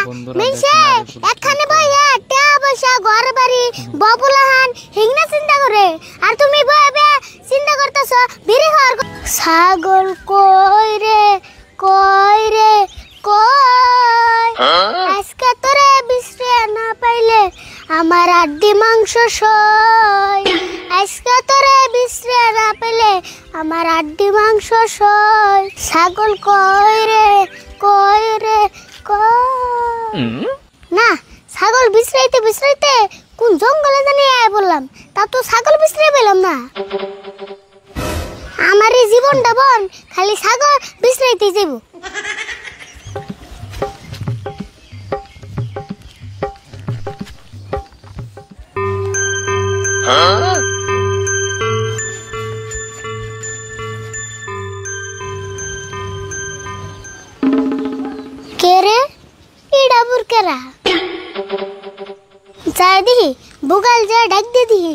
মিনসে একখানে বইয়া টাকা পয়সা ঘর বাড়ি ববুলাহান হিংনা চিন্তা করে আর তুমি বইবে চিন্তা করতেছো বিড়ি হওয়ার ছাগল কই রে কই রে কই আজকে তোরে বিশ্রে না পাইলে আমার আড্ডি মাংস সয় আজকে তোরে বিশ্রে না পাইলে আমার আড্ডি মাংস সয় ছাগল কই রে কই রে কই না ছাগল বিশ্রাইতে বিশ্রাইতে কোন জঙ্গলে জানি আয় বললাম তা তো ছাগল বিশ্রে পেলাম না আমার এই জীবনটা বন খালি ছাগল বিশ্রাইতে যাব কে রে ইডা বুরকেরা যাই দিহি বুগাল যা ডাক দে দিহি